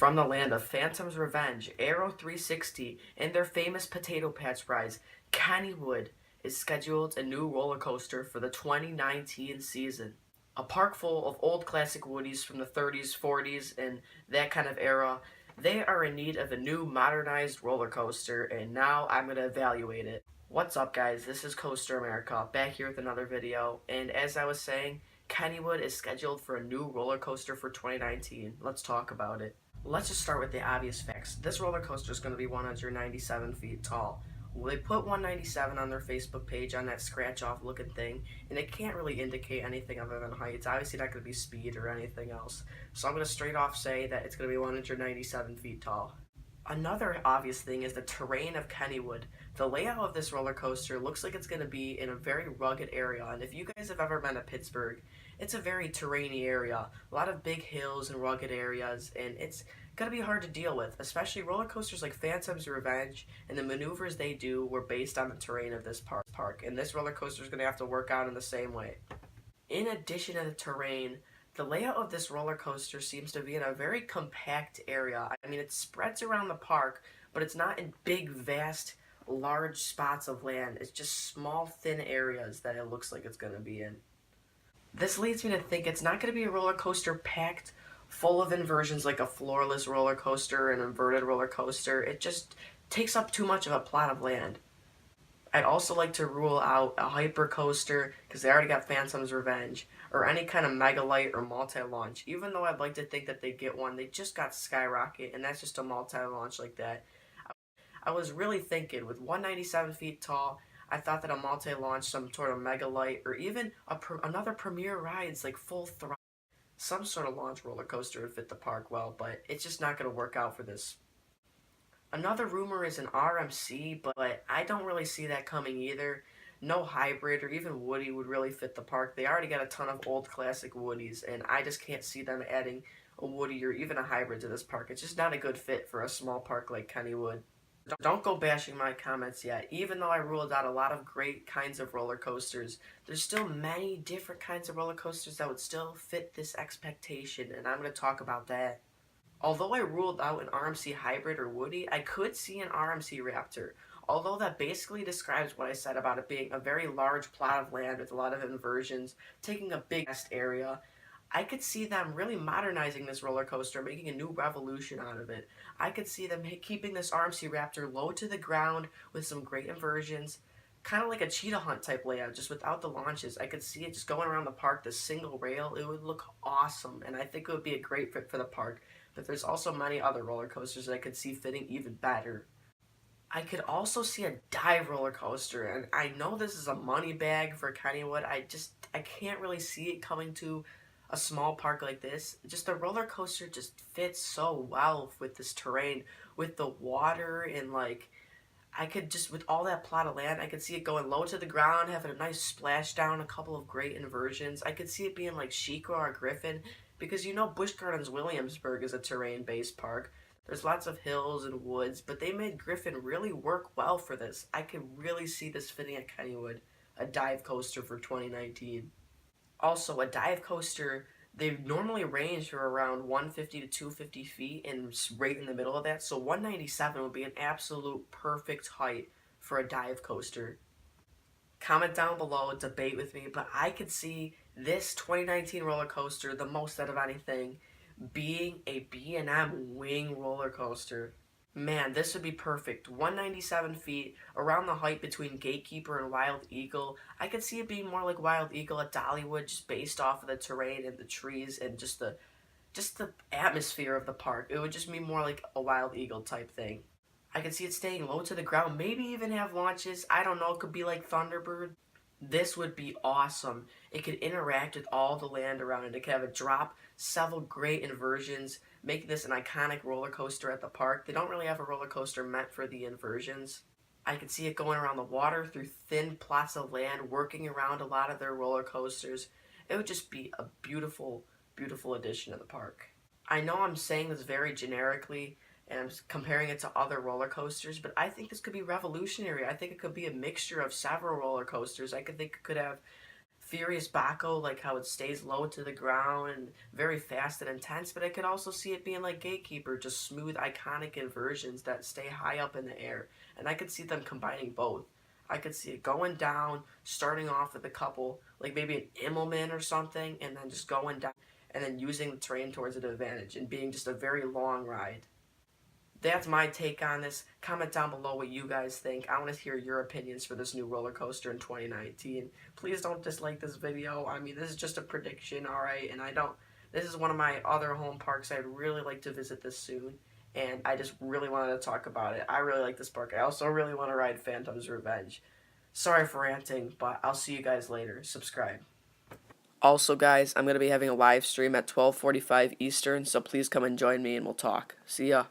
From the land of Phantom's Revenge, Aero 360, and their famous Potato Patch rides, Kennywood is scheduled a new roller coaster for the 2019 season. A park full of old classic Woodies from the 30s, 40s, and that kind of era. They are in need of a new modernized roller coaster, and now I'm going to evaluate it. What's up, guys? This is Coaster America, back here with another video, and as I was saying, Kennywood is scheduled for a new roller coaster for 2019. Let's talk about it. Let's just start with the obvious facts. This roller coaster is going to be 197 feet tall. Well, they put 197 on their Facebook page on that scratch-off looking thing, and it can't really indicate anything other than height. It's obviously not going to be speed or anything else. So I'm going to straight off say that it's going to be 197 feet tall. Another obvious thing is the terrain of Kennywood. The layout of this roller coaster looks like it's going to be in a very rugged area, and if you guys have ever been to Pittsburgh, it's a very terrainy area. A lot of big hills and rugged areas, and it's going to be hard to deal with, especially roller coasters like Phantom's Revenge, and the maneuvers they do were based on the terrain of this park, and this roller coaster is going to have to work out in the same way. In addition to the terrain, the layout of this roller coaster seems to be in a very compact area. I mean, it spreads around the park, but it's not in big, vast, large spots of land. It's just small, thin areas that it looks like it's going to be in. This leads me to think it's not going to be a roller coaster packed full of inversions like a floorless roller coaster, an inverted roller coaster. It just takes up too much of a plot of land. I'd also like to rule out a hyper coaster because they already got Phantom's Revenge, or any kind of mega-light or multi-launch. Even though I'd like to think that they get one, they just got Skyrocket, and that's just a multi-launch like that. I was really thinking, with 197 feet tall, I thought that a multi-launch, some sort of mega-light, or even another premier rides like Full Throttle, some sort of launch roller coaster would fit the park well, but it's just not going to work out for this. Another rumor is an RMC, but I don't really see that coming either. No hybrid or even Woody would really fit the park. They already got a ton of old classic Woodies, and I just can't see them adding a Woody or even a hybrid to this park. It's just not a good fit for a small park like Kennywood. Don't go bashing my comments yet. Even though I ruled out a lot of great kinds of roller coasters, there's still many different kinds of roller coasters that would still fit this expectation, and I'm going to talk about that. Although I ruled out an RMC Hybrid or Woody, I could see an RMC Raptor. Although that basically describes what I said about it being a very large plot of land with a lot of inversions, taking a big area, I could see them really modernizing this roller coaster, making a new revolution out of it. I could see them keeping this RMC Raptor low to the ground with some great inversions, kind of like a cheetah hunt type layout, just without the launches. I could see it just going around the park, the single rail. It would look awesome, and I think it would be a great fit for the park. But there's also many other roller coasters that I could see fitting even better. I could also see a dive roller coaster, and I know this is a money bag for Kennywood. I can't really see it coming to a small park like this. Just the roller coaster just fits so well with this terrain, with the water, and like, I could just, with all that plot of land, I could see it going low to the ground, having a nice splashdown, a couple of great inversions. I could see it being like SheiKra or Griffin, because you know Busch Gardens Williamsburg is a terrain-based park. There's lots of hills and woods, but they made Griffin really work well for this. I could really see this fitting at Kennywood, a dive coaster for 2019. Also, a dive coaster, they normally range from around 150 to 250 feet, and right in the middle of that, so 197 would be an absolute perfect height for a dive coaster. Comment down below, debate with me, but I could see this 2019 roller coaster, the most out of anything, being a B&M wing roller coaster. Man, this would be perfect. 197 feet, around the height between Gatekeeper and Wild Eagle. I could see it being more like Wild Eagle at Dollywood, just based off of the terrain and the trees and just the atmosphere of the park. It would just be more like a Wild Eagle type thing. I could see it staying low to the ground, maybe even have launches. I don't know, it could be like Thunderbird. This would be awesome. It could interact with all the land around it. It could have a drop, several great inversions, making this an iconic roller coaster at the park. They don't really have a roller coaster meant for the inversions. I could see it going around the water through thin plots of land, working around a lot of their roller coasters. It would just be a beautiful, beautiful addition to the park. I know I'm saying this very generically, and I'm comparing it to other roller coasters, but I think this could be revolutionary. I think it could be a mixture of several roller coasters. I could think it could have Furious Baco, like how it stays low to the ground and very fast and intense, but I could also see it being like Gatekeeper, just smooth, iconic inversions that stay high up in the air. And I could see them combining both. I could see it going down, starting off with a couple, like maybe an Immelman or something, and then just going down, and then using the terrain towards an advantage, and being just a very long ride. That's my take on this. Comment down below what you guys think. I want to hear your opinions for this new roller coaster in 2019. Please don't dislike this video. I mean, this is just a prediction, alright? And this is one of my other home parks. I'd really like to visit this soon. And I just really wanted to talk about it. I really like this park. I also really want to ride Phantom's Revenge. Sorry for ranting, but I'll see you guys later. Subscribe. Also, guys, I'm going to be having a live stream at 12:45 Eastern, so please come and join me and we'll talk. See ya.